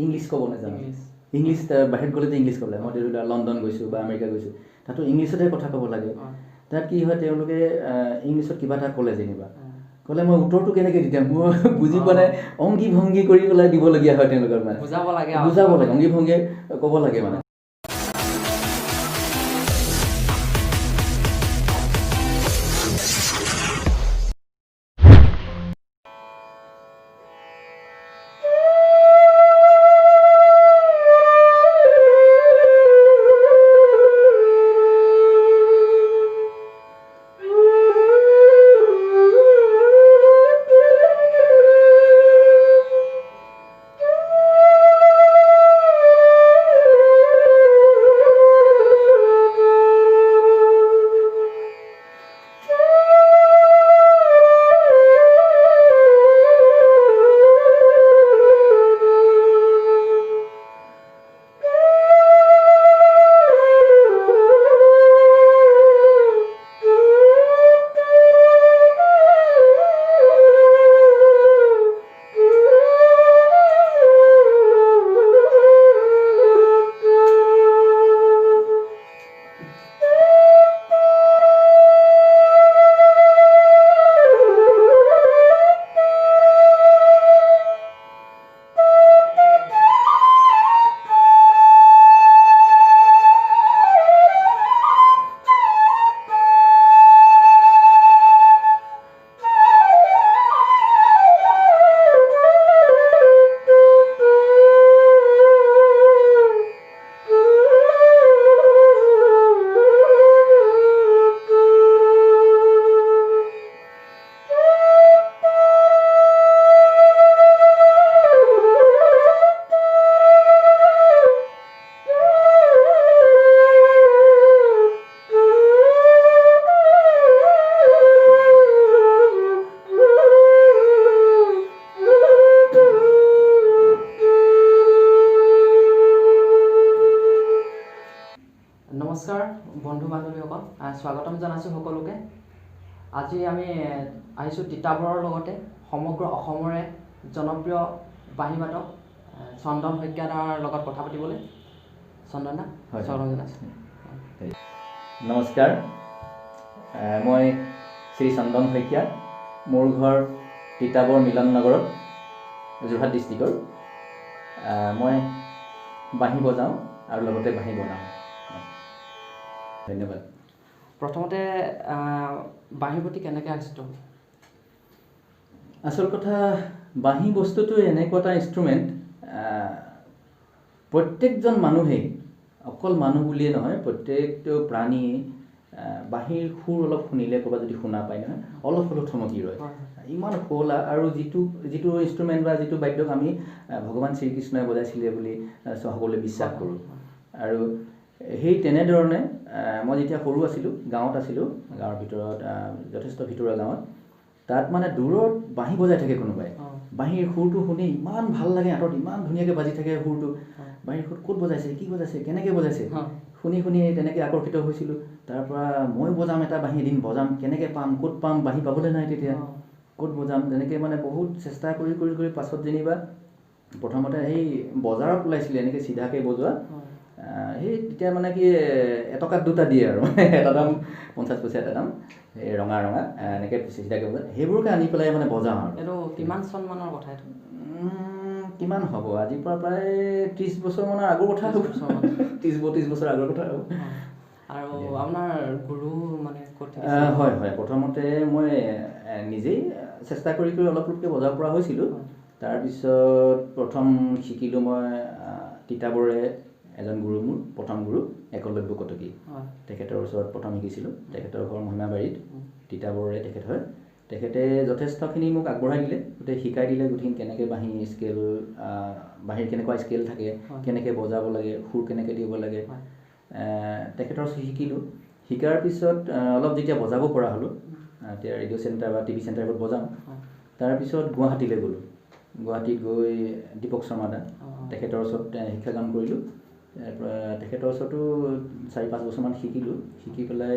English ক'ব নাজানো English বাহিৰত গ'লে ইংলিছ ক'ব লাগে মই ধৰি লোৱা লণ্ডন গৈছোঁ বা আমেৰিকা গৈছোঁ তাতো ইংলিছতে কথা ক'ব লাগে তাত কি হয় তেওঁলোকে ইংলিছত কিবা এটা ক'লে যেনিবা ক'লে মই উত্তৰটো কেনেকৈ দি দিম মই বুজি পোৱা নাই অংগী ভংগী কৰি পেলাই দিবলগীয়া হয় তেওঁলোকৰ মানে বুজাব লাগে অংগী ভংগী ক'ব লাগে মানে নমস্কাৰ বন্ধু বান্ধৱীসকল স্বাগতম জনাইছোঁ সকলোকে আজি আমি আহিছোঁ তিতাবৰৰ লগতে সমগ্ৰ অসমৰে জনপ্ৰিয় বাঁহীবাদক চন্দন শইকীয়াৰ লগত কথা পাতিবলৈ চন্দন দা স্বাগতম জনাইছোঁ নমস্কাৰ মই শ্ৰী চন্দন শইকীয়া মোৰ ঘৰ তিতাবৰ মিলন নগৰত যোৰহাট ডিষ্ট্ৰিক্টৰ মই বাঁহী বজাওঁ আৰু লগতে বাঁহী বনাওঁ ধন্যবাদ প্ৰথমতে বাঁহীৰ প্ৰতি কেনেকৈ আকৰ্ষিত হ'ল আচল কথা বাঁহী বস্তুটো এনেকুৱা এটা ইনষ্ট্ৰুমেণ্ট প্ৰত্যেকজন মানুহেই অকল মানুহ বুলিয়ে নহয় প্ৰত্যেকটো প্ৰাণী বাঁহীৰ সুৰ অলপ শুনিলে ক'ৰবাত যদি শুনা পায় নহয় অলপ অলপ থমকি ৰয় ইমান শুৱলা আৰু যিটো ইনষ্ট্ৰুমেণ্ট বা যিটো বাদ্যক আমি ভগৱান শ্ৰীকৃষ্ণই বজাইছিলে বুলি সকলোৱে বিশ্বাস কৰোঁ আৰু সেই তেনেধৰণে মই যেতিয়া সৰু আছিলোঁ গাঁৱত আছিলোঁ গাঁৱৰ ভিতৰত যথেষ্ট ভিতৰুৱা গাঁৱত তাত মানে দূৰত বাঁহী বজাই থাকে কোনোবাই বাঁহীৰ সুৰটো শুনি ইমান ভাল লাগে আঁতৰত ইমান ধুনীয়াকৈ বাজি থাকে সুৰটো বাঁহীৰ সুৰ ক'ত বজাইছে কি বজাইছে কেনেকৈ বজাইছে শুনি শুনি তেনেকৈ আকৰ্ষিত হৈছিলোঁ তাৰপৰা মই বজাম এটা বাঁহী এদিন বজাম কেনেকৈ পাম ক'ত পাম বাঁহী পাবলৈ নাই তেতিয়া ক'ত বজাম তেনেকৈ মানে বহুত চেষ্টা কৰি কৰি কৰি পাছত যেনিবা প্ৰথমতে সেই বজাৰত ওলাইছিলে এনেকৈ চিধাকৈ বজোৱা সেই তেতিয়া মানে কি এটকাত দুটা দিয়ে আৰু এটা দাম 50 পইচা এটা দাম এই ৰঙা ৰঙা এনেকৈ চিধাকৈ বজায় সেইবোৰকে আনি পেলাই মানে বজাওঁ আৰু এইটো কিমান চনমানৰ কথা এইটো কিমান হ'ব আজিৰ পৰা প্ৰায় 30 বছৰমানৰ আগৰ কথা হ'ব 30-32 বছৰ আগৰ কথা হ'ব আৰু আপোনাৰ গুৰু মানে ক'ত হয় হয় প্ৰথমতে মই নিজেই চেষ্টা কৰি কৰি অলপ অলপকৈ বজাব পৰা হৈছিলোঁ তাৰপিছত প্ৰথম শিকিলোঁ মই তিতাবৰে এজন গুৰু মোৰ প্ৰথম গুৰু একলব্য কটকী তেখেতৰ ওচৰত প্ৰথম শিকিছিলোঁ তেখেতৰ ঘৰ মহিমাবাৰীত তিতাবৰৰে তেখেত হয় তেখেতে যথেষ্টখিনি মোক আগবঢ়াই দিলে গোটেই শিকাই দিলে গোটেইখিনি কেনেকৈ বাঁহী স্কেল বাঁহীৰ কেনেকুৱা স্কেল থাকে কেনেকৈ বজাব লাগে সুৰ কেনেকৈ দিব লাগে তেখেতৰ শিকিলোঁ শিকাৰ পিছত অলপ যেতিয়া বজাব পৰা হ'লোঁ এতিয়া ৰেডিঅ' চেণ্টাৰ বা টিভি চেণ্টাৰত বজাওঁ তাৰপিছত গুৱাহাটীলৈ গ'লোঁ গুৱাহাটীত গৈ দীপক শৰ্মা দা তেখেতৰ ওচৰত শিক্ষাদান কৰিলোঁ তেখেতৰ ওচৰতো 4-5 বছৰমান শিকিলোঁ শিকি পেলাই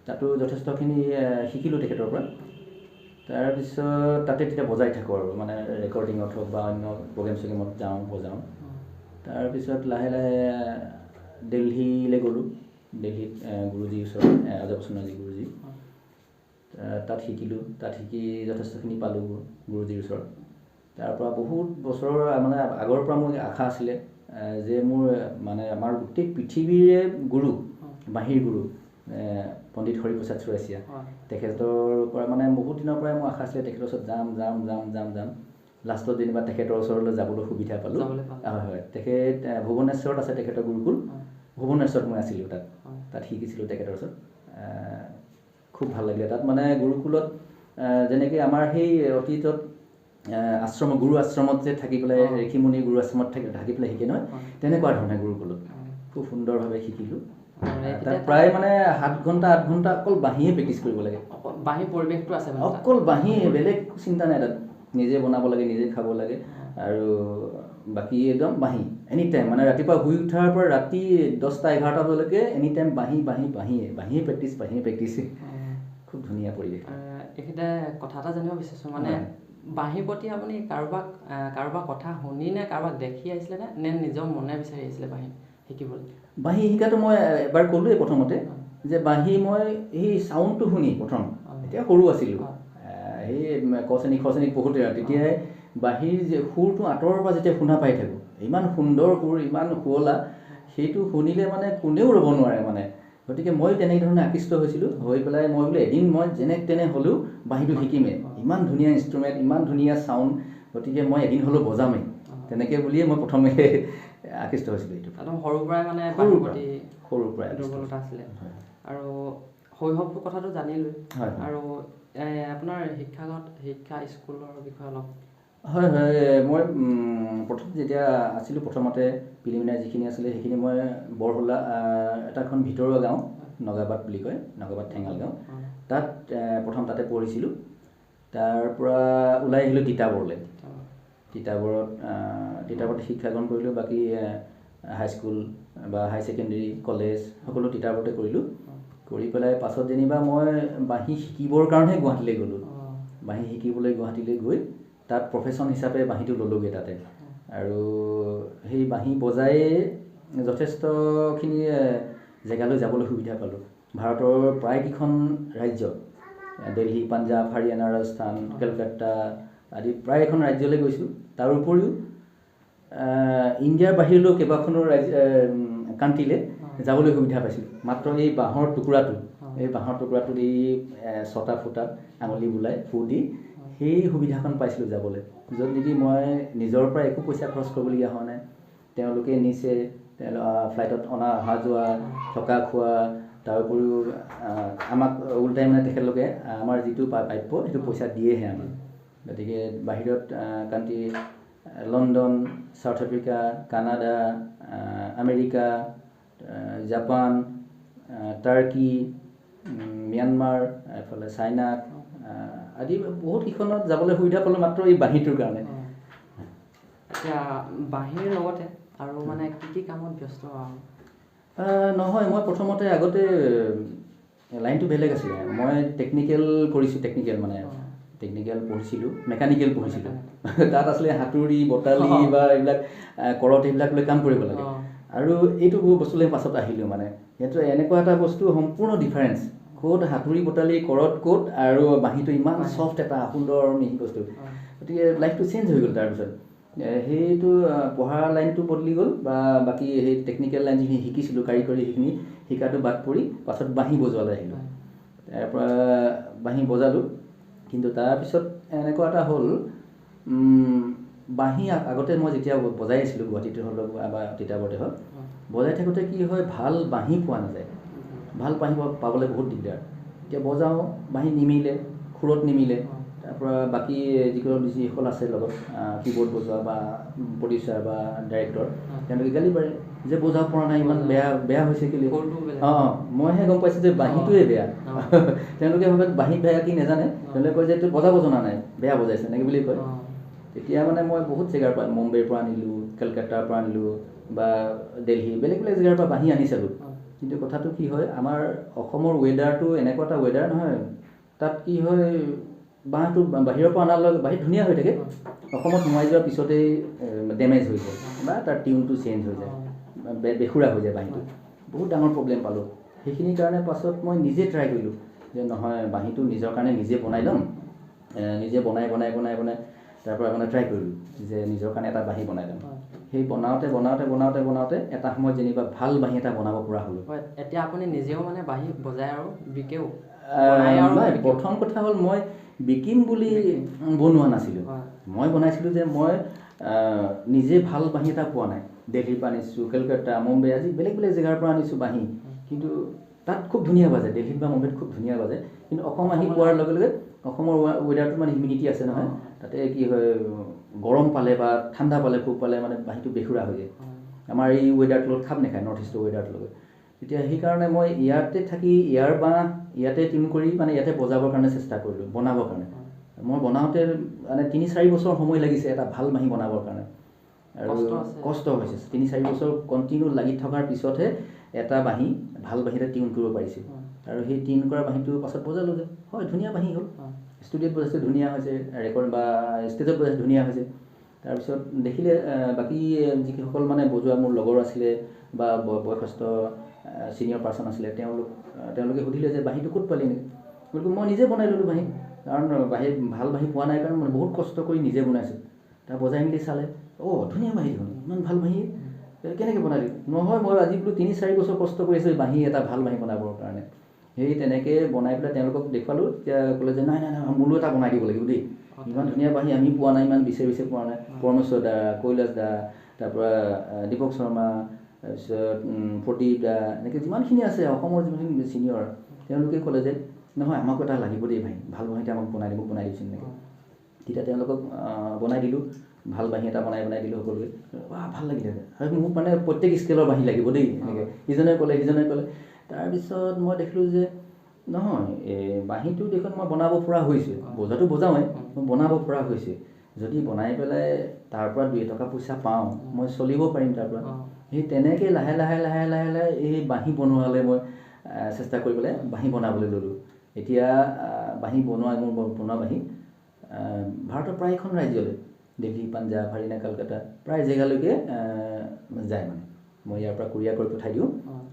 তাতো যথেষ্টখিনি শিকিলোঁ তেখেতৰ পৰা তাৰপিছত তাতে তেতিয়া বজাই থাকোঁ আৰু মানে ৰেকৰ্ডিঙত হওক বা অন্য প্ৰগ্ৰেম চগ্ৰেমত যাওঁ বজাওঁ তাৰপিছত লাহে লাহে দিল্লীলৈ গ'লোঁ। দিল্লীত গুৰুজীৰ ওচৰত অজবচন্দ্ৰজী গুৰুজী, তাত শিকিলোঁ। তাত শিকি যথেষ্টখিনি পালোঁ গুৰুজীৰ ওচৰত। তাৰপৰা বহুত বছৰৰ মানে আগৰ পৰা মোৰ আশা আছিলে যে মোৰ মানে আমাৰ গোটেই পৃথিৱীৰে গুৰু, বাঁহীৰ গুৰু পণ্ডিত হৰিপ্ৰসাদ চুৰাচীয়া, তেখেতৰ পৰা মানে বহুত দিনৰ পৰাই মোৰ আশা আছিলে তেখেতৰ ওচৰত যাম। লাষ্টত যেনিবা তেখেতৰ ওচৰলৈ যাবলৈ সুবিধা পালোঁ। হয়, তেখেত ভুৱনেশ্বৰত আছে তেখেতৰ গুৰুকুল। ভুৱনেশ্বৰত মই আছিলোঁ, তাত শিকিছিলোঁ তেখেতৰ ওচৰত। খুব ভাল লাগিলে তাত। মানে গুৰুকুলত যেনেকৈ আমাৰ সেই অতীতত গুৰু আশ্ৰমত যে থাকি পেলাই ঋষিমুনি গুৰু আশ্ৰমত থাকি পেলাই শিকে নহয়, তেনেকুৱা ধৰণে গুৰুকুলত খুব সুন্দৰভাৱে শিকিলোঁ। তাত প্ৰায় মানে 7 ঘণ্টা 8 ঘণ্টা অকল বাঁহীয়ে প্ৰেক্টিচ কৰিব লাগে। বাঁহীৰ পৰিৱেশটো আছে, অকল বাঁহীয়ে, বেলেগ চিন্তা নাই তাত। নিজে বনাব লাগে, নিজে খাব লাগে, আৰু বাকী একদম বাঁহী এনি টাইম। মানে ৰাতিপুৱা শুই উঠাৰ পৰা ৰাতি 10টা 11টা বজালৈকে এনি টাইম বাঁহীয়ে প্ৰেক্টিচ। খুব ধুনীয়া পৰিৱেশ। এইখিনিতে কথা এটা জানিব বিচাৰিছোঁ, মানে বাঁহীৰ প্ৰতি আপুনি কাৰোবাৰ কথা শুনি নে কাৰোবাক দেখি আহিছিলে নে নিজৰ মনে বিচাৰি আহিছিলে বাঁহী শিকিবলৈ? বাঁহী শিকাটো মই এবাৰ ক'লোৱেই প্ৰথমতে যে বাঁহী মই সেই চাউণ্ডটো শুনি প্ৰথম, এতিয়া সৰু আছিলোঁ, সেই ক শ্ৰেণীত পঢ়োঁতে আৰু তেতিয়াই বাঁহীৰ যে সুৰটো আঁতৰৰ পৰা যেতিয়া শুনা পাই থাকোঁ, ইমান সুন্দৰ সুৰ, ইমান শুৱলা, সেইটো শুনিলে মানে কোনেও ৰ'ব নোৱাৰে মানে। গতিকে মই তেনেধৰণে আকৃষ্ট হৈছিলোঁ। হৈ পেলাই মই বোলো এদিন মই যেনে তেনে হ'লেও বাঁহীটো শিকিমেই। ইমান ধুনীয়া ইনষ্ট্ৰুমেণ্ট, ইমান ধুনীয়া চাউণ্ড, গতিকে মই এদিন হ'লেও বজামেই। তেনেকৈ বুলিয়ে মই প্ৰথমে আকৃষ্ট হৈছিলোঁ। এইটো একদম সৰুৰ পৰাই মানে সৰুৰ পৰাই দুৰ্বলতা আছিলে। আৰু শৈশৱটোৰ কথাটো জানিলোঁ, আৰু আপোনাৰ শিক্ষা স্কুলৰ বিষয়ে অলপ। হয়, মই প্ৰথম যেতিয়া আছিলোঁ, প্ৰথমতে প্ৰিলিমিনাৰী যিখিনি আছিলে সেইখিনি মই বৰহোলা এখন ভিতৰুৱা গাঁও, নগাবাদ বুলি কয়, নগাবাদ ঠেঙাল গাঁও, তাত প্ৰথম তাতে পঢ়িছিলোঁ। তাৰপৰা ওলাই আহিলোঁ তিতাবৰলৈ। তিতাবৰত শিক্ষা গ্ৰহণ কৰিলোঁ। বাকী হাইস্কুল বা হাই ছেকেণ্ডেৰী, কলেজ সকলো তিতাবৰতে কৰিলোঁ। কৰি পেলাই পাছত যেনিবা মই বাঁহী শিকিবৰ কাৰণেহে গুৱাহাটীলৈ গ'লোঁ। বাঁহী শিকিবলৈ গুৱাহাটীলৈ গৈ তাত প্ৰফেশ্যন হিচাপে বাঁহীটো ল'লোগৈ তাতে। আৰু সেই বাঁহী বজাই যথেষ্টখিনি জেগালৈ যাবলৈ সুবিধা পালোঁ। ভাৰতৰ প্ৰায়কেইখন ৰাজ্য, দিল্লী, পাঞ্জাৱ, হাৰিয়ানা, ৰাজস্থান, কলকাতা আদি প্ৰায়খন ৰাজ্যলৈ গৈছোঁ। তাৰ উপৰিও ইণ্ডিয়াৰ বাহিৰলৈও কেইবাখনো কাণ্ট্ৰিলৈ যাবলৈ সুবিধা পাইছিলোঁ। মাত্ৰ এই বাঁহৰ টুকুৰাটোত এই 6টা ফুটাত আঙুলি বোলাই ফু দি সেই সুবিধাখন পাইছিলোঁ যাবলৈ, য'ত নেকি মই নিজৰ পৰা একো পইচা খৰচ কৰিবলগীয়া হোৱা নাই। তেওঁলোকে নিছে, ফ্লাইটত অহা যোৱা, থকা খোৱা, তাৰ উপৰিও আমাক ওলটাই মানে তেখেতলোকে আমাৰ যিটো প্ৰাপ্য সেইটো পইচা দিয়েহে আমাক। গতিকে বাহিৰত country London, south Africa, Canada, America, Japan, Turkey, Myanmar, এইফালে চাইনা আদি বহুত কেইখনত যাবলৈ সুবিধা পালোঁ মাত্ৰ এই বাঁহীটোৰ কাৰণে। এতিয়া বাঁহীৰ লগতে আৰু মানে কি কামত ব্যস্ত? নহয়, মই প্ৰথমতে আগতে লাইনটো বেলেগ আছিলে। মই টেকনিকেল পঢ়িছিলোঁ, মেকানিকেল পঢ়িছিলোঁ। তাত আছিলে হাতুৰি, বটালি বা এইবিলাক কৰত, এইবিলাক লৈ কাম কৰিব লাগে। আৰু এইটো বস্তুলৈ পাছত আহিলোঁ। মানে সেইটো এনেকুৱা এটা বস্তু সম্পূৰ্ণ ডিফাৰেঞ্চ, ক'ত হাতুৰি বটালি কৰত ক'ত, আৰু বাঁহীটো ইমান ছফ্ট এটা সুন্দৰ মিহি বস্তু। গতিকে লাইফটো চেঞ্জ হৈ গ'ল। তাৰপিছত সেইটো পঢ়াৰ লাইনটো বদলি গ'ল, বা বাকী সেই টেকনিকেল লাইন যিখিনি শিকিছিলোঁ কাৰিকৰী, সেইখিনি শিকাটো বাদ পৰি পাছত বাঁহী বজোৱালৈ আহিলোঁ। তাৰপৰা বাঁহী বজালোঁ। কিন্তু তাৰপিছত এনেকুৱা এটা হ'ল, বাঁহী আগতে মই যেতিয়া বজাই আছিলোঁ গুৱাহাটীতে হ'লেও বা তিতাবৰতে হওক, বজাই থাকোঁতে কি হয়, ভাল বাঁহী পোৱা নাযায়। ভাল বাঁহী পাবলৈ বহুত দিগদাৰ। এতিয়া বজাওঁ, বাঁহী নিমিলে, সুৰত নিমিলে। তাৰপৰা বাকী যিসকল আছে লগত কীবৰ্ড বজোৱা বা প্ৰডিউচাৰ বা ডাইৰেক্টৰ, তেওঁলোকে গালি পাৰে যে বজাব পৰা নাই, ইমান বেয়া হৈছে কেলৈ। মইহে গম পাইছোঁ যে বাঁহীটোৱে বেয়া। তেওঁলোকে ভাবে বাঁহী বেয়া কি নাজানে, তেওঁলোকে কয় যে এইটো বজাব জনা নাই, বেয়া বজাইছে, এনেকৈ বুলি কয়। তেতিয়া মানে মই বহুত জেগাৰ পৰা, মুম্বাইৰ পৰা আনিলোঁ, কলকাতাৰ পৰা আনিলোঁ, বা দিল্লী, বেলেগ বেলেগ জেগাৰ পৰা বাঁহী আনি চালোঁ। কিন্তু কথাটো কি হয়, আমাৰ অসমৰ ৱেডাৰটো এনেকুৱা এটা ৱেডাৰ নহয়। তাত কি হয়, বাঁহটো বাহিৰৰ পৰা অনাৰ লগে বাঁহী ধুনীয়া হৈ থাকে, অসমত সোমাই যোৱাৰ পিছতেই ডেমেজ হৈ যায় বা তাৰ টিউনটো চেঞ্জ হৈ যায়, বেসুৰা হৈ যায় বাঁহীটো। বহুত ডাঙৰ প্ৰব্লেম পালোঁ। সেইখিনিৰ কাৰণে পাছত মই নিজে ট্ৰাই কৰিলোঁ যে নহয় বাঁহীটো নিজৰ কাৰণে নিজে বনাই ল'ম। নিজে বনাই তাৰপৰা মানে ট্ৰাই কৰিলোঁ যে নিজৰ কাৰণে এটা বাঁহী বনাই ল'ম। সেই বনাওঁতে এটা সময়ত যেনিবা ভাল বাঁহী এটা বনাব পৰা হ'লোঁ। এতিয়া আপুনি নিজেও মানে বাঁহী বজায় আৰু বিকেও? নাই, প্ৰথম কথা হ'ল মই বিকিম বুলি বনোৱা নাছিলোঁ। মই বনাইছিলোঁ যে মই নিজে ভাল বাঁহী এটা পোৱা নাই। দিল্লীৰ পৰা আনিছোঁ, কলকাতা, মুম্বাই, আজি বেলেগ বেলেগ জেগাৰ পৰা আনিছোঁ বাঁহী, কিন্তু তাত খুব ধুনীয়া বাজে, দিল্লীত বা মুম্বাইত খুব ধুনীয়া বাজে। কিন্তু অসম আহি পোৱাৰ লগে লগে অসমৰ ৱেডাৰটোত মানে হিউমিডিটি আছে নহয়, তাতে কি হয় গৰম পালে বা ঠাণ্ডা পালে খুব পালে মানে বাঁহীটো বেসুৰা হৈ যায়। আমাৰ এই ৱেডাৰটোৰ লগত খাপ নাখায়, নৰ্থ ইষ্টৰ ৱেডাৰটোৰ লগত। তেতিয়া সেইকাৰণে মই ইয়াতে থাকি ইয়াৰ বাঁহ ইয়াতে টিউন কৰি মানে ইয়াতে বজাবৰ কাৰণে চেষ্টা কৰিলোঁ, বনাবৰ কাৰণে। মই বনাওঁতে মানে 3-4 বছৰ সময় লাগিছে এটা ভাল বাঁহী বনাবৰ কাৰণে, আৰু কষ্ট হৈছে। 3-4 বছৰ কণ্টিনিউ লাগি থকাৰ পিছতহে এটা বাঁহী ভাল বাঁহী এটা টিউন কৰিব পাৰিছোঁ। আৰু সেই টিউন কৰা বাঁহীটো পাছত বজালোঁ যে হয় ধুনীয়া বাঁহী হ'ল। ষ্টুডিঅ'ত বজাইছে ধুনীয়া হৈছে, ৰেকৰ্ড বা ষ্টেজত বজাইছে ধুনীয়া হৈছে। তাৰপিছত দেখিলে বাকী যিসকল মানে বজোৱা মোৰ লগৰ আছিলে বা বয়সস্থ ছিনিয়ৰ পাৰ্চন আছিলে, তেওঁলোকে সুধিলে যে বাঁহীটো ক'ত পালি নেকি? গতিকে মই নিজে বনাই ল'লোঁ বাঁহী, কাৰণ ভাল বাঁহী পোৱা নাই কাৰণে মই বহুত কষ্ট কৰি নিজে বনাইছোঁ। তাৰ বজাই মেলি চালে, ধুনীয়া বাঁহী দেখোন, ইমান ভাল বাঁহী, কেনেকৈ বনালি? নহয়, মই আজি বোলো 3-4 বছৰ কষ্ট কৰি আছোঁ বাঁহী এটা ভাল বাঁহী বনাবৰ কাৰণে। সেই তেনেকৈ বনাই পেলাই তেওঁলোকক দেখুৱালোঁ। তেতিয়া ক'লে যে নাই মোৰো এটা বনাই দিব লাগিব দেই, ইমান ধুনীয়া বাঁহী আমি পোৱা নাই, ইমান বিচাৰি পোৱা নাই। পৰমেশ্বৰ দা, কৈলাশ দা, তাৰপৰা দীপক শৰ্মা, তাৰপিছত প্ৰদীপ দা, এনেকৈ যিমানখিনি আছে অসমৰ যিমানখিনি ছিনিয়ৰ, তেওঁলোকে ক'লে যে নহয় আমাকো এটা লাগিব দেই বাঁহী, ভাল বাঁহী এটা আমাক বনাই দিবচোন এনেকৈ। তেতিয়া তেওঁলোকক বনাই দিলোঁ, ভাল বাঁহী এটা বনাই দিলোঁ সকলোৱে। ভাল লাগিলে আৰু মোক মানে প্ৰত্যেক স্কেলৰ বাঁহী লাগিব দেই এনেকৈ সিজনে ক'লে। তাৰপিছত মই দেখিলোঁ যে নহয় বাঁহীটো দেখোন মই বনাব পৰা হৈছোঁ, বজাটো বজাওঁৱেই, মই বনাব পৰা হৈছে। যদি বনাই পেলাই তাৰ পৰা 2 টকা পইচা পাওঁ, মই চলিব পাৰিম তাৰ পৰা। সেই তেনেকৈ লাহে লাহে এই বাঁহী বনোৱালৈ মই চেষ্টা কৰি পেলাই বাঁহী বনাবলৈ ল'লোঁ। এতিয়া বাঁহী মোৰ বনোৱা বাঁহী ভাৰতৰ প্ৰায়খন ৰাজ্যলৈ, দিল্লী, পাঞ্জাৱ, হাৰিয়ানা, কলকাতা প্ৰায় জেগালৈকে যায়। মানে মই ইয়াৰ পৰা কুৰিয়াৰ কৰি পঠাই দিওঁ,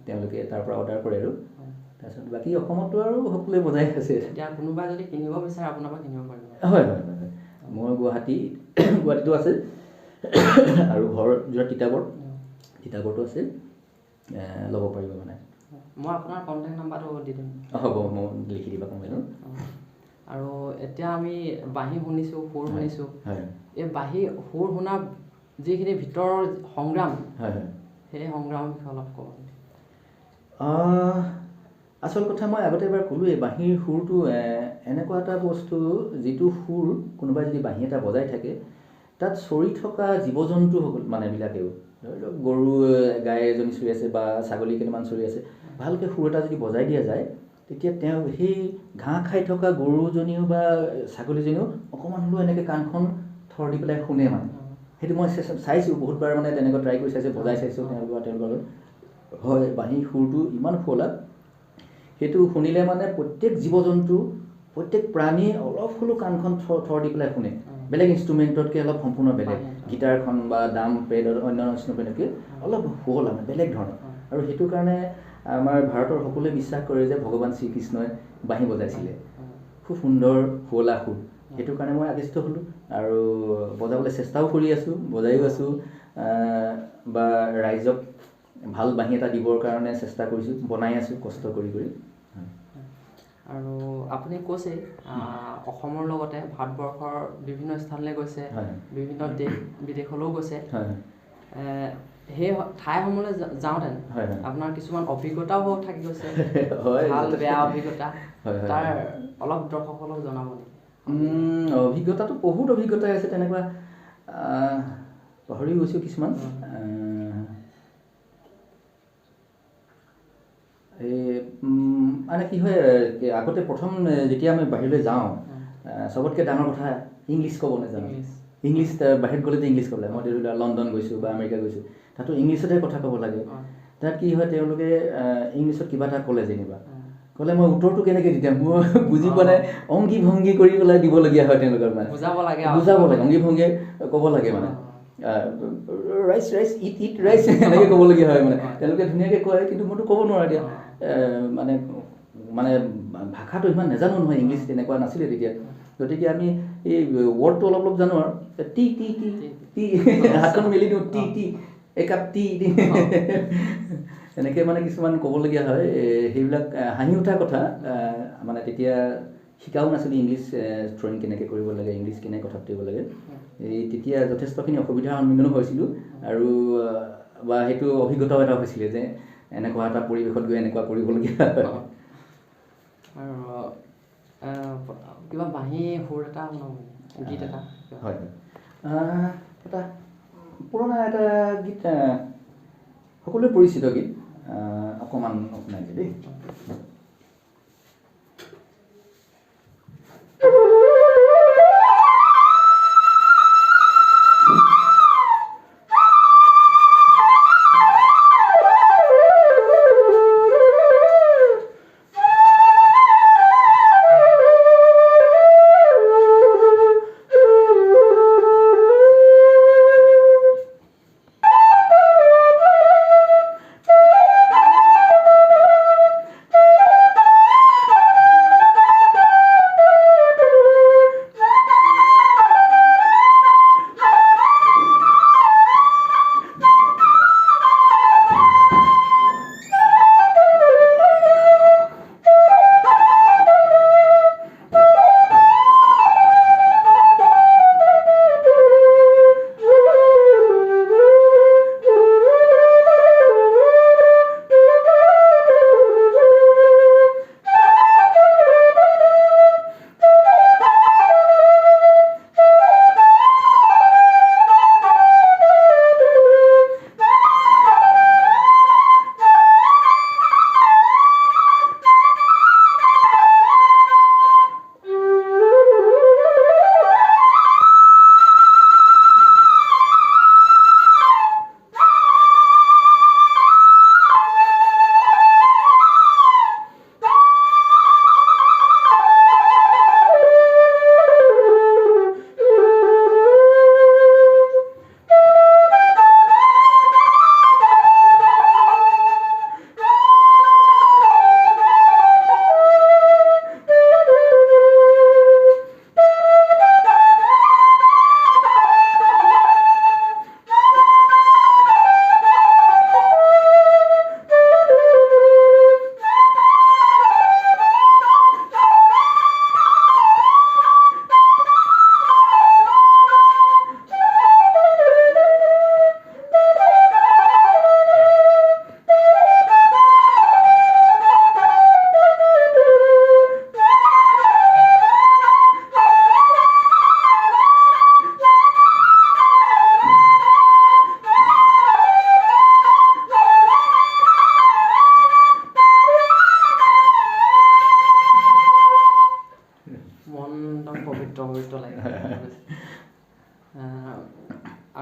তেওঁলোকে তাৰ পৰা অৰ্ডাৰ কৰে আৰু তাৰপিছত বাকী অসমতো আৰু সকলোৱে বজাই আছে। এতিয়া কোনোবাই যদি কিনিব বিচাৰে আপোনাৰ পৰা কিনিব পাৰিব? হয়। মই গুৱাহাটীতো আছে আৰু ঘৰ যোৱা তিতাবৰতো আছে, ল'ব পাৰিব মানে। মই আপোনাৰ কণ্টেক্ট নাম্বাৰটো দি দিম। হ'ব, মই লিখি দিবা কমেণ্টত। আৰু এতিয়া আমি বাঁহী শুনিছোঁ, সুৰ শুনিছোঁ, এই বাঁহী সুৰ শুনাৰ যিখিনি ভিতৰৰ সংগ্ৰাম, সেই সংগ্ৰামৰ বিষয়ে অলপ ক'ব। আচল কথা মই আগতে এবাৰ ক'লোৱেই, বাঁহীৰ সুৰটো এনেকুৱা এটা বস্তু যিটো সুৰ কোনোবাই যদি বাঁহী এটা বজাই থাকে, তাত চৰি থকা জীৱ জন্তু বিলাকেও, ধৰি লওক গৰু গাই এজনী চৰি আছে বা ছাগলী কেইটামান চৰি আছে, ভালকৈ সুৰ এটা যদি বজাই দিয়া যায়, তেতিয়া তেওঁ সেই ঘাঁহ খাই থকা গৰুজনীও বা ছাগলীজনীও অকণমান হ'লেও এনেকৈ কাণখন থৰ দি পেলাই শুনে মানে। সেইটো মই চাইছোঁ বহুতবাৰ, মানে তেনেকৈ ট্ৰাই কৰি চাইছোঁ, বজাই চাইছোঁ তেওঁলোকৰ। হয়, বাঁহীৰ সুৰটো ইমান শুৱলা, সেইটো শুনিলে মানে প্ৰত্যেক জীৱ জন্তু, প্ৰত্যেক প্ৰাণীয়ে অলপ হ'লেও কাণখন থৰ দি পেলাই শুনে। বেলেগ ইনষ্ট্ৰুমেণ্টতকৈ অলপ সম্পূৰ্ণ বেলেগ, গিটাৰখন বা ড্ৰাম পেড অন্য ইনষ্ট্ৰুমেণ্টতকৈ অলপ শুৱলা, বেলেগ ধৰণৰ। আৰু সেইটো কাৰণে আমাৰ ভাৰতৰ সকলোৱে বিশ্বাস কৰে যে ভগৱান শ্ৰীকৃষ্ণই বাঁহী বজাইছিলে, খুব সুন্দৰ শুৱলা সুৰ। সেইটো কাৰণে মই আকৃষ্ট হ'লোঁ আৰু বজাবলৈ চেষ্টাও কৰি আছোঁ, বজাইও আছোঁ, বা ৰাইজক ভাল বাঁহী এটা দিবৰ কাৰণে চেষ্টা কৰিছোঁ, বনাই আছোঁ কষ্ট কৰি। আৰু আপুনি কৈছে অসমৰ লগতে ভাৰতবৰ্ষৰ বিভিন্ন স্থানলৈ গৈছে, বিভিন্ন দেশ বিদেশলৈও গৈছে। সেই ঠাইসমূহলৈ যাওঁতে আপোনাৰ কিছুমান অভিজ্ঞতাও থাকি গৈছে, ভাল বেয়া অভিজ্ঞতা, তাৰ অলপ দৰ্শকসকলক জনাব নেকি? অভিজ্ঞতাটো বহুত অভিজ্ঞতাই আছে, তেনেকুৱা পাহৰি গৈছোঁ কিছুমান। মানে কি হয়, আগতে প্ৰথম যেতিয়া আমি বাহিৰলৈ যাওঁ, চবতকৈ ডাঙৰ কথা ইংলিছ ক'ব নাজানো। ইংলিছ বাহিৰত গ'লেতো ইংলিছ ক'ব লাগে। মই ধৰি লোৱা লণ্ডন গৈছোঁ বা আমেৰিকা গৈছোঁ, তাতো ইংলিছতে কথা ক'ব লাগে। তাত কি হয়, তেওঁলোকে ইংলিছত কিবা এটা ক'লে যেনিবা, ক'লে মই উত্তৰটো কেনেকৈ দি দিম মই বুজি পোৱা নাই অংগী ভংগী কৰি পেলাই দিবলগীয়া হয় তেওঁলোকৰ মানে বুজাব লাগে অংগী ভংগী ক'ব লাগে মানে ৰাইচ ৰাইচ ইট ৰাইচ এনেকৈ ক'বলগীয়া হয় মানে তেওঁলোকে ধুনীয়াকৈ কয় কিন্তু মইতো ক'ব নোৱাৰোঁ এতিয়া মানে মানে ভাষাটো ইমান নাজানো নহয় ইংলিছ তেনেকুৱা নাছিলে তেতিয়া গতিকে আমি এই ৱৰ্ডটো অলপ অলপ জানো আৰু টি টি টি টি হাতখন মেলি দিওঁ টি টি একাপ টি এনেকৈ মানে কিছুমান ক'বলগীয়া হয় সেইবিলাক হাঁহি উঠা কথা মানে তেতিয়া শিকাও নাছিলোঁ ইংলিছ থ্ৰয়িং কেনেকৈ কৰিব লাগে ইংলিছ কেনেকৈ কথা পাতিব লাগে এই তেতিয়া যথেষ্টখিনি অসুবিধাৰ সন্মুখীনো হৈছিলোঁ আৰু বা সেইটো অভিজ্ঞতাও এটা হৈছিলে যে এনেকুৱা এটা পৰিৱেশত গৈ এনেকুৱা কৰিবলগীয়া হয় আৰু কিবা বাঁহী সুৰ এটা গীত এটা হয় এটা পুৰণা এটা গীত সকলোৱে পৰিচিত গীত অকণমান শুনাইছে দেই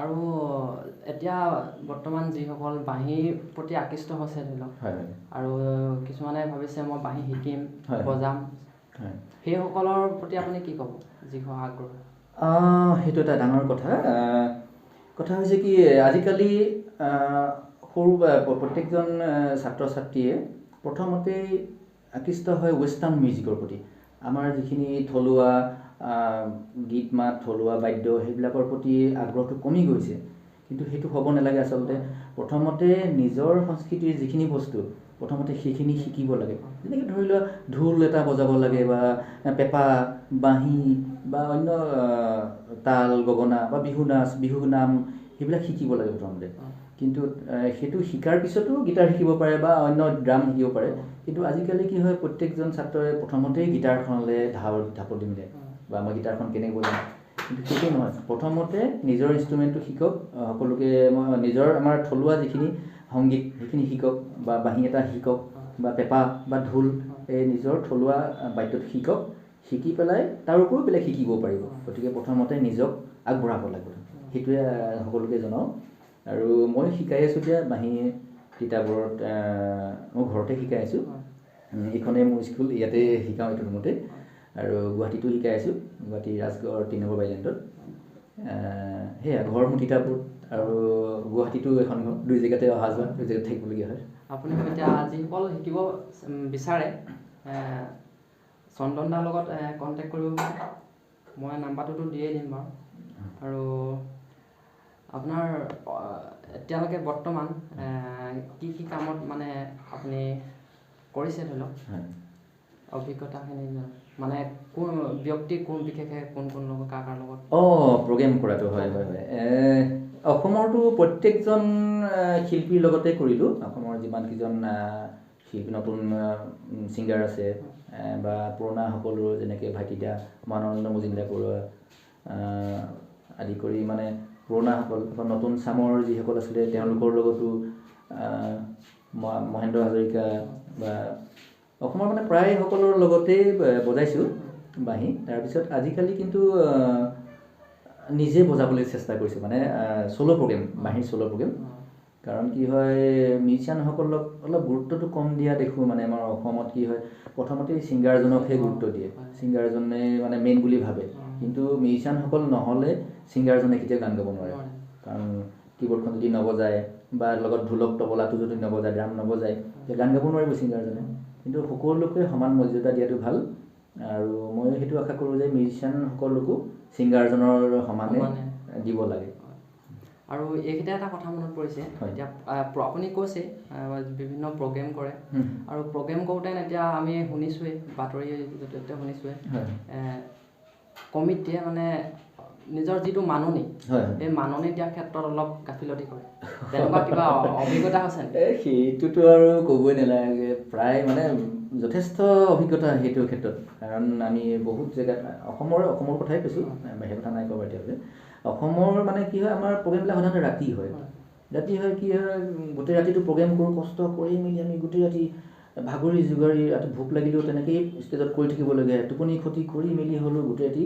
আৰু এতিয়া বৰ্তমান যিসকল বাঁহীৰ প্ৰতি আকৃষ্ট হৈছে ধৰি লওক আৰু কিছুমানে ভাবিছে মই বাঁহী শিকিম বজাম সেইসকলৰ প্ৰতি আপুনি কি ক'ব যিসকল আগ্ৰহ সেইটো এটা ডাঙৰ কথা হৈছে কি আজিকালি সৰু প্ৰত্যেকজন ছাত্ৰ ছাত্ৰীয়ে প্ৰথমতেই আকৃষ্ট হয় ৱেষ্টাৰ্ণ মিউজিকৰ প্ৰতি আমাৰ যিখিনি থলুৱা গীত মাত থলুৱা বাদ্য সেইবিলাকৰ প্ৰতি আগ্ৰহটো কমি গৈছে কিন্তু সেইটো হ'ব নালাগে আচলতে প্ৰথমতে নিজৰ সংস্কৃতিৰ যিখিনি বস্তু প্ৰথমতে সেইখিনি শিকিব লাগে যেনেকৈ ধৰি লোৱা ঢোল এটা বজাব লাগে বা পেঁপা বাঁহী বা অন্য তাল গগনা বা বিহু নাচ বিহু নাম সেইবিলাক শিকিব লাগে প্ৰথমতে কিন্তু সেইটো শিকাৰ পিছতো গীটাৰ শিকিব পাৰে বা অন্য ড্ৰাম শিকিব পাৰে কিন্তু আজিকালি কি হয় প্ৰত্যেকজন ছাত্ৰই প্ৰথমতেই গীটাৰখনলৈ ঢাপলি মিলে বা মই গীটাৰখন কেনেকৈ বজাম কিন্তু সেইটো নহয় প্ৰথমতে নিজৰ ইনষ্ট্ৰুমেণ্টটো শিকক সকলোকে মই নিজৰ আমাৰ থলুৱা যিখিনি সংগীত সেইখিনি শিকক বা বাঁহী এটা শিকক বা পেঁপা বা ঢোল এই নিজৰ থলুৱা বাদ্যত শিকক শিকি পেলাই তাৰ উপৰিও বেলেগ শিকিব পাৰিব গতিকে প্ৰথমতে নিজক আগবঢ়াব লাগিব সেইটোৱে সকলোকে জনাওঁ আৰু মই শিকাই আছোঁ এতিয়া বাঁহী কিতাপবোৰত মই ঘৰতে শিকাই আছোঁ এইখনেই মোৰ স্কুল, ইয়াতে শিকাওঁ এইটো ৰুমতে। আৰু গুৱাহাটীতো শিকাই আছোঁ, গুৱাহাটী ৰাজগড় 3 নম্বৰ বাইলেণ্ডত। সেয়া ঘৰ মোৰ তিতাপুৰ আৰু গুৱাহাটীতো এখন ঘৰ, 2 জেগাতে অহা যোৱা, 2 জেগাত থাকিবলগীয়া হয়। আপুনি এতিয়া যিসকল শিকিব বিচাৰে চন্দন দাৰ লগত কণ্টেক্ট কৰিব পাৰে, মই নাম্বাৰটোতো দিয়েই দিম বাৰু। আৰু আপোনাৰ এতিয়ালৈকে বৰ্তমান কি কি কামত মানে আপুনি কৰিছে ধৰি লওক অভিজ্ঞতাখিনি, মানে কোন ব্যক্তি কোন বিশেষে কোন লগত কাৰ লগত? প্ৰগ্ৰেম কৰাটো হয়। অসমৰতো প্ৰত্যেকজন শিল্পীৰ লগতে কৰিলোঁ। অসমৰ যিমানকেইজন শিল্পী নতুন ছিংগাৰ আছে বা পুৰণা সকলো, যেনেকৈ ভাইটিদা, মানন্দ মজুমদাৰ বৰুৱা আদি কৰি মানে পুৰণাসকল, নতুন চামৰ যিসকল আছিলে তেওঁলোকৰ লগতো, মহেন্দ্ৰ হাজৰিকা বা অসমৰ মানে প্ৰায় সকলৰ লগতেই বজাইছোঁ বাঁহী। তাৰপিছত আজিকালি কিন্তু নিজে বজাবলৈ চেষ্টা কৰিছোঁ, মানে চ'ল' প্ৰগ্ৰেম, বাঁহীৰ চ'ল' প্ৰগ্ৰেম। কাৰণ কি হয়, মিউজিচিয়ানসকলক অলপ গুৰুত্বটো কম দিয়া দেখোঁ। মানে আমাৰ অসমত কি হয়, প্ৰথমতেই ছিংগাৰজনকহে গুৰুত্ব দিয়ে, ছিংগাৰজনে মানে মেইন বুলি ভাবে। কিন্তু মিউজিচিয়ানসকল নহ'লে ছিংগাৰজনে কেতিয়াও গান গাব নোৱাৰে। কাৰণ কীবৰ্ডখন যদি নবজায় বা লগত ঢোলক তবলাটো যদি নবজায়, ড্ৰাম নবজায়, তেতিয়া গান গাব নোৱাৰিব ছিংগাৰজনে। কিন্তু সকলোকে সমান মৰ্যাদা দিয়াটো ভাল। আৰু মই সেইটো আশা কৰোঁ যে মিউজিচিয়ানসকলকো ছিংগাৰজনৰ সমানে দিব লাগে। আৰু এইকেইটা এটা কথা মনত পৰিছে, এতিয়া আপুনি কৈছে বিভিন্ন প্ৰগ্ৰেম কৰে, আৰু প্ৰগ্ৰেম কৰোঁতে এতিয়া আমি শুনিছোঁৱেই, বাতৰি জৰিয়তে শুনিছোঁৱেই, কমিটিয়ে মানে নিজৰ যিটো মাননি, সেই মাননি দিয়াৰ ক্ষেত্ৰত অলপ গাফিলতি কৰে, তেনেকুৱা কিবা অভিজ্ঞতা আছে? সেইটোতো আৰু ক'বই নালাগে, প্ৰায় মানে যথেষ্ট অভিজ্ঞতা সেইটোৰ ক্ষেত্ৰত। কাৰণ আমি বহুত জেগাত, অসমৰ কথাই কৈছোঁ, বাহিৰৰ কথা নাই কোৱা এতিয়ালৈকে। অসমৰ মানে কি হয়, আমাৰ প্ৰগ্ৰেমবিলাক সাধাৰণতে ৰাতি হয়। কি হয়, গোটেই ৰাতিটো প্ৰগ্ৰেম কৰোঁ, কষ্ট কৰি মেলি আমি গোটেই ৰাতি ভাগৰি জোগাৰি, ৰাতি ভোক লাগিলেও তেনেকেই ষ্টেজত কৰি থাকিবলগীয়া, টোপনি ক্ষতি কৰি মেলি হ'লেও গোটেই ৰাতি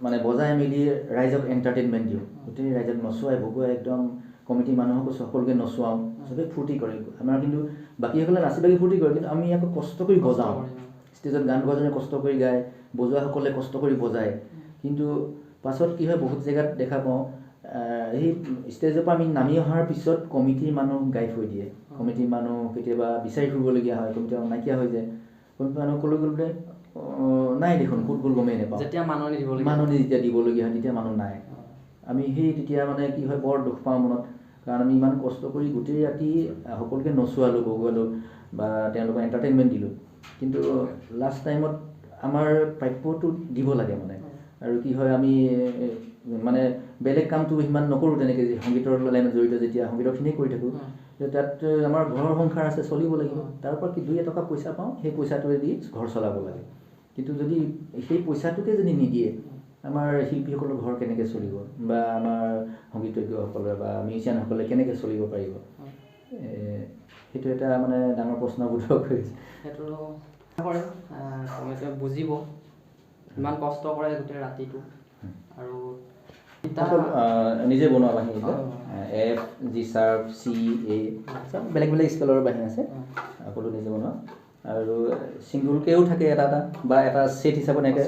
মানে বজাই মেলি ৰাইজক এণ্টাৰটেইনমেণ্ট দিওঁ, গোটেই ৰাইজক নচুৱাই ভগুৱাই একদম কমিটিৰ মানুহকো সকলোকে নচুৱাওঁ, চবেই ফূৰ্তি কৰে। আমাৰ কিন্তু বাকীসকলে নাচি বাগি ফূৰ্তি কৰে, কিন্তু আমি আকৌ কষ্ট কৰি বজাওঁ। ষ্টেজত গান গোৱাজনে কষ্ট কৰি গায়, বজোৱাসকলে কষ্ট কৰি বজায়। কিন্তু পাছত কি হয়, বহুত জেগাত দেখা পাওঁ, সেই ষ্টেজৰ পৰা আমি নামি অহাৰ পিছত কমিটিৰ মানুহ গাই থৈ দিয়ে। কমিটিৰ মানুহ কেতিয়াবা বিচাৰি ফুৰিবলগীয়া হয়, কমিটিৰ মানুহ নাইকিয়া হৈ যায়। কমিটিৰ মানুহ ক'লৈ গ'ল বোলে, নাই দেখোন, ক'ত গ'ল গমেই নাপাওঁ। যেতিয়া মাননি যেতিয়া দিবলগীয়া হয়, তেতিয়া মানুহ নাই। আমি তেতিয়া মানে কি হয়, বৰ দুখ পাওঁ মনত। কাৰণ আমি ইমান কষ্ট কৰি গোটেই ৰাতি সকলোকে নচুৱালোঁ, বগোৱালোঁ বা তেওঁলোকক এণ্টাৰটেইনমেণ্ট দিলোঁ, কিন্তু লাষ্ট টাইমত আমাৰ প্ৰাপ্যটো দিব লাগে মানে। আৰু কি হয়, আমি মানে বেলেগ কামটো সিমান নকৰোঁ তেনেকৈ, যে সংগীতৰ লাইনত জড়িত যেতিয়া সংগীতৰখিনিয়ে কৰি থাকোঁ, তাত আমাৰ ঘৰৰ সংসাৰ আছে, চলিব লাগিব। তাৰ পৰা কি 2 এটকা পইচা পাওঁ, সেই পইচাটোৱে দি ঘৰ চলাব লাগে। কিন্তু যদি সেই পইচাটোকে যদি নিদিয়ে, আমাৰ শিল্পীসকলৰ ঘৰ কেনেকৈ চলিব, বা আমাৰ সংগীতজ্ঞসকলে বা মিউজিচিয়ানসকলে কেনেকৈ চলিব পাৰিব, সেইটো এটা মানে ডাঙৰ প্ৰশ্নবোধক হৈছে। সেইটো কৰে, বুজিব, ইমান কষ্ট কৰে গোটেই ৰাতিটো। আৰু নিজে বনোৱা বাঁহী, F, G sharp, C, A, চব বেলেগ বেলেগ স্কেলৰ বাঁহী আছে, সকলো নিজে বনোৱা। আৰু ছিংগুলকৈও থাকে এটা বা এটা ছেট হিচাপত, এনেকৈ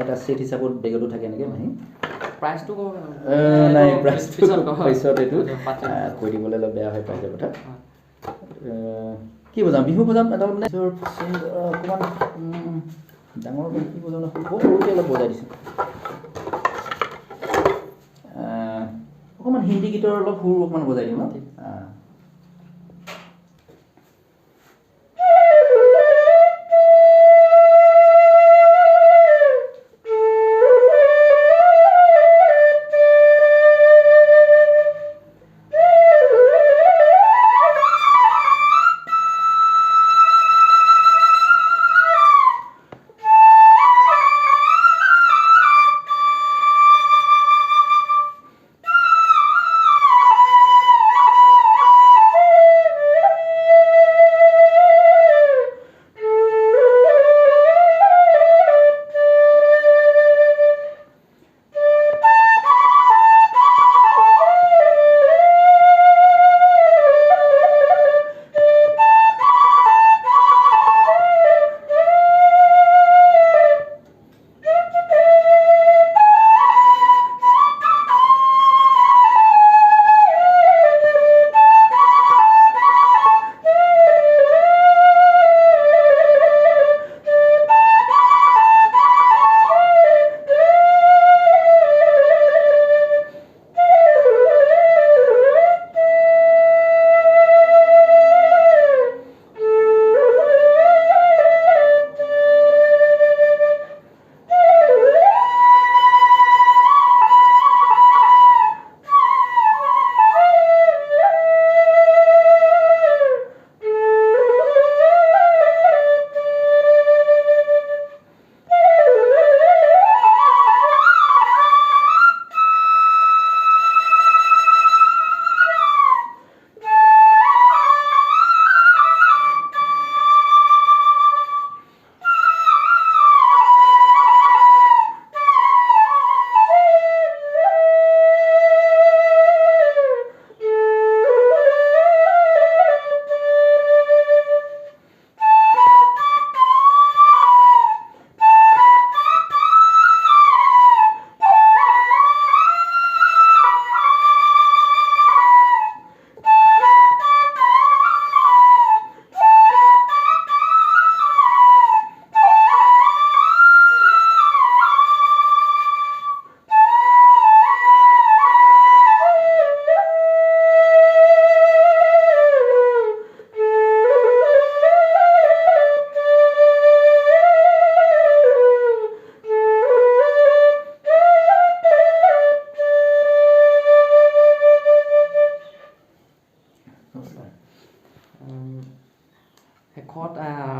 এটা ছেট হিচাপত বেগতো থাকে এনেকৈ বাঁহী। প্ৰাইচটো নাই, প্ৰাইচটো পিছত এইটো কৈ দিবলৈ অলপ বেয়া হয় প্ৰাইচৰ কথা। কি বজাম, বিহু বজাম, এটা মানে অকণমান ডাঙৰ কি বজাম, সৰুকৈ অলপ বজাই দিছোঁ। অকণমান হিন্দী গীতৰ অলপ সুৰ অকণমান বজাই দিওঁ ন।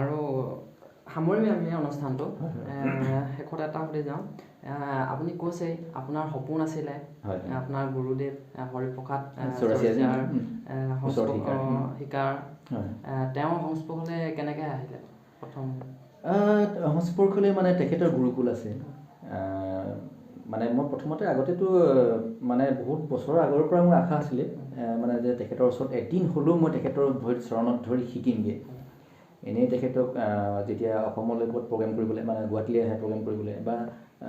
আৰু সামৰিম আমি অনুষ্ঠানটো শেষত এটা সুধি যাওঁ আপুনি কৈছে আপোনাৰ সপোন আছিলে আপোনাৰ গুৰুদেৱ হৰিপ্ৰসাদ চৰতীয়াৰ শিকাৰ তেওঁৰ সংস্পৰ্শলৈ কেনেকৈ আহিলে প্ৰথম সংস্পৰ্শলৈ মানে তেখেতৰ গুৰুকুল আছে মানে মই প্ৰথমতে আগতেতো মানে বহুত বছৰৰ আগৰ পৰা মোৰ আশা আছিলে মানে যে তেখেতৰ ওচৰত এদিন হ'লেও মই তেখেতৰ ভৰিত চৰণত ধৰি শিকিমগৈ এনেই তেখেতক যেতিয়া অসমলৈ ক'ৰবাত প্ৰগ্ৰেম কৰিবলৈ মানে গুৱাহাটীলৈ আহে প্ৰগ্ৰেম কৰিবলৈ বা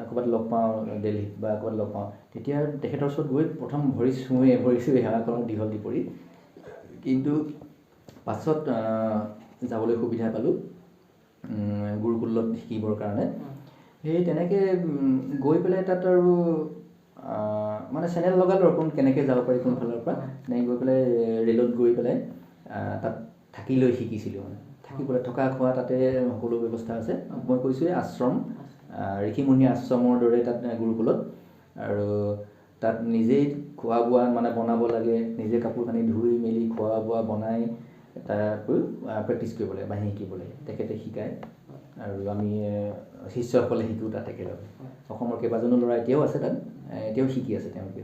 ক'ৰবাত লগ পাওঁ দিল্লীত বা ক'ৰবাত লগ পাওঁ তেতিয়া তেখেতৰ ওচৰত গৈ প্ৰথম ভৰি চুৱে সেৱা কৰোঁ দীঘল দীপৰি কিন্তু পাছত যাবলৈ সুবিধা পালোঁ গুৰুকুলত শিকিবৰ কাৰণে সেই তেনেকৈ গৈ পেলাই তাত আৰু মানে চেনেল লগালোঁ আৰু কেনেকৈ যাব পাৰি কোনফালৰ পৰা তেনেকৈ গৈ পেলাই ৰেলত গৈ পেলাই তাত থাকি লৈ শিকিছিলোঁ মানে থাকি পেলাই থকা খোৱা তাতে সকলো ব্যৱস্থা আছে মই কৈছোঁৱে আশ্ৰম ঋষিমুনি আশ্ৰমৰ দৰে তাত গুৰুকুলত আৰু তাত নিজেই খোৱা বোৱা মানে বনাব লাগে নিজে কাপোৰ কানি ধুই মেলি খোৱা বোৱা বনাই তাকৈ প্ৰেক্টিছ কৰিব লাগে বাঁহী শিকিব লাগে তেখেতে শিকায় আৰু আমি শিষ্যসকলে শিকোঁ তাত একেলগে অসমৰ কেইবাজনো ল'ৰা এতিয়াও আছে তাত এতিয়াও শিকি আছে তেওঁলোকে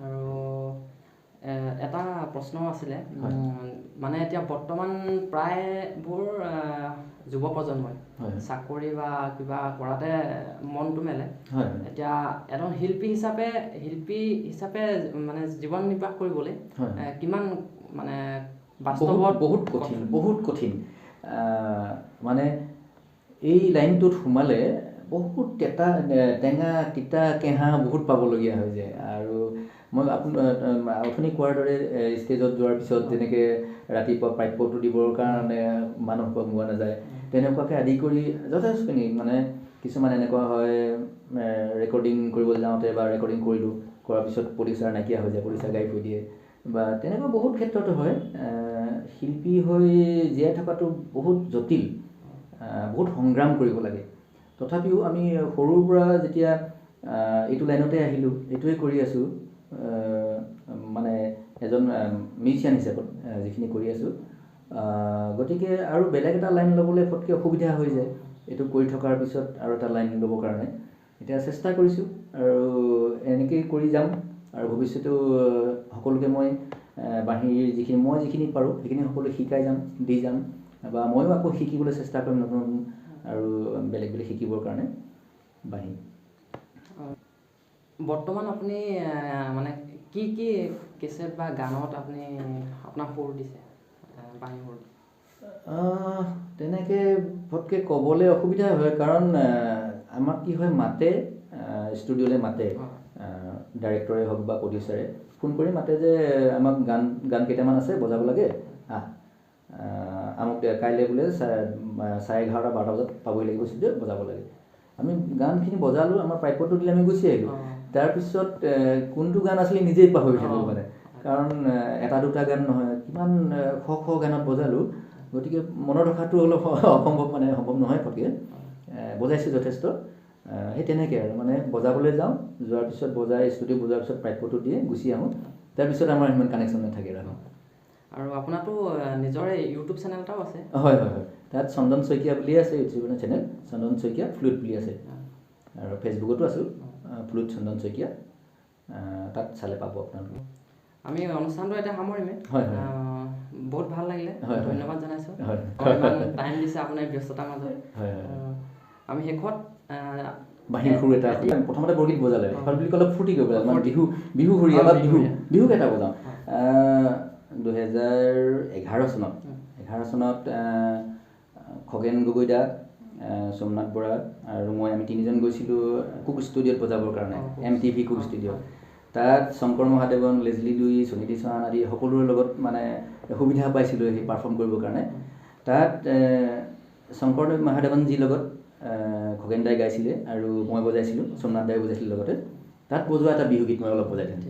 আৰু এটা প্ৰশ্ন আছিলে মানে এতিয়া বৰ্তমান প্ৰায়বোৰ যুৱ প্ৰজন্মই চাকৰি বা কিবা কৰাতে মনটো মেলে এতিয়া এজন শিল্পী হিচাপে মানে জীৱন নিৰ্বাহ কৰিবলৈ কিমান মানে বাস্তৱত বহুত কঠিন মানে এই লাইনটোত সোমালে বহুত টেঙা তিতা কেঁহা বহুত পাবলগীয়া হৈ যায় আৰু মই অথনি কোৱাৰ দৰে ষ্টেজত যোৱাৰ পিছত যেনেকৈ ৰাতিপুৱা প্ৰাপ্যটো দিবৰ কাৰণে মানুহ পোৱা নাযায় তেনেকুৱাকৈ আদি কৰি যথেষ্টখিনি মানে কিছুমান এনেকুৱা হয় ৰেকৰ্ডিং কৰিবলৈ যাওঁতে বা ৰেকৰ্ডিং কৰিলোঁ কৰাৰ পিছত প্ৰডিউচাৰ নাইকিয়া হৈ যায় প্ৰডিউচাৰ গায়ব হৈ দিয়ে বা তেনেকুৱা বহুত ক্ষেত্ৰতো হয় শিল্পী হৈ জীয়াই থকাটো বহুত জটিল বহুত সংগ্ৰাম কৰিব লাগে তথাপিও আমি সৰুৰ পৰা যেতিয়া এইটো লাইনতে আহিলোঁ এইটোৱে কৰি আছোঁ মানে এজন মিউজিচিয়ান হিচাপত যিখিনি কৰি আছোঁ গতিকে আৰু বেলেগ এটা লাইন ল'বলৈ ফটকৈ অসুবিধা হৈ যায় এইটো কৰি থকাৰ পিছত আৰু এটা লাইন ল'বৰ কাৰণে এতিয়া চেষ্টা কৰিছোঁ আৰু এনেকেই কৰি যাম আৰু ভৱিষ্যতেও সকলোকে মই বাঁহীৰ যিখিনি পাৰোঁ সেইখিনি সকলোৱে শিকাই যাম দি যাম বা ময়ো আকৌ শিকিবলৈ চেষ্টা কৰিম নতুন নতুন আৰু বেলেগ বেলেগ শিকিবৰ কাৰণে বাঁহী বৰ্তমান আপুনি মানে কি কেছেট বা গানত আপুনি আপোনাৰ সুৰ দিছে বাঁহী সুৰ তেনেকৈ ফটকৈ ক'বলৈ অসুবিধা হয় কাৰণ আমাক কি হয় মাতে ষ্টুডিঅ'লৈ মাতে ডাইৰেক্টৰে হওক বা প্ৰডিউচাৰে ফোন কৰি মাতে যে আমাক গান কেইটামান আছে বজাব লাগে আমাক কাইলৈ বোলে 11:30 12 বজাত পাবই লাগিব ষ্টুডিঅ'ত বজাব লাগে আমি গানখিনি বজালোঁ আমাৰ প্ৰাপ্যটো দিলে আমি গুচি আহিলোঁ তাৰপিছত কোনটো গান আছিলে নিজেই পাহৰি থাকিলোঁ মানে কাৰণ এটা দুটা গান নহয় কিমান শ গানত বজালোঁ গতিকে মনত ৰখাটো অলপ সম্ভৱ নহয় ফটকৈ বজাইছোঁ যথেষ্ট সেই তেনেকৈ আৰু মানে বজাবলৈ যাওঁ যোৱাৰ পিছত বজাই ষ্টুডিঅ' বজোৱাৰ পিছত প্ৰাপ্যটো দিয়ে গুচি আহোঁ তাৰপিছত আমাৰ সিমান কানেকশ্যন নাথাকে আৰু আপোনাৰতো নিজৰে ইউটিউব চেনেল এটাও আছে হয় তাত চন্দন শইকীয়া বুলিয়ে আছে ইউটিউব চেনেল চন্দন শইকীয়া ফ্লুট বুলি আছে আৰু ফেচবুকতো আছোঁ ফ্লুট চন্দন শইকীয়া তাত চালে পাব আপোনালোকে আমি অনুষ্ঠানটো এতিয়া সামৰিমে বহুত ভাল লাগিলে ধন্যবাদ জনাইছোঁ ইমান টাইম দিছে আপোনাৰ ব্যস্ততাৰ মাজত আমি শেষত বাঁহীৰ সুৰ এটা প্ৰথমতে বৰগীত বজালে বুলি ক'লে ফূৰ্তি কৰিব লাগে মানে বিহু সুৰীয়া বা বিহুক এটা বজাওঁ 2011 চনত খগেন গগৈ দা সোমনাথ বৰা আৰু মই আমি তিনিজন গৈছিলোঁ কুক ষ্টুডিঅ'ত বজাবৰ কাৰণে MTV কুক ষ্টুডিঅ'ত তাত শংকৰ মহাদেৱন লেজলি লুই সুনীতি চৌহান আদি সকলোৰে লগত মানে সুবিধা পাইছিলোঁ সেই পাৰফৰ্ম কৰিবৰ কাৰণে তাত শংকৰ মহাদেৱনজীৰ লগত খগেন দাই গাইছিলে আৰু মই বজাইছিলোঁ সোমনাথ দাই বজাইছিলোঁ লগতে তাত বজোৱা এটা বিহুগীত মই অলপ বজাই দিওঁ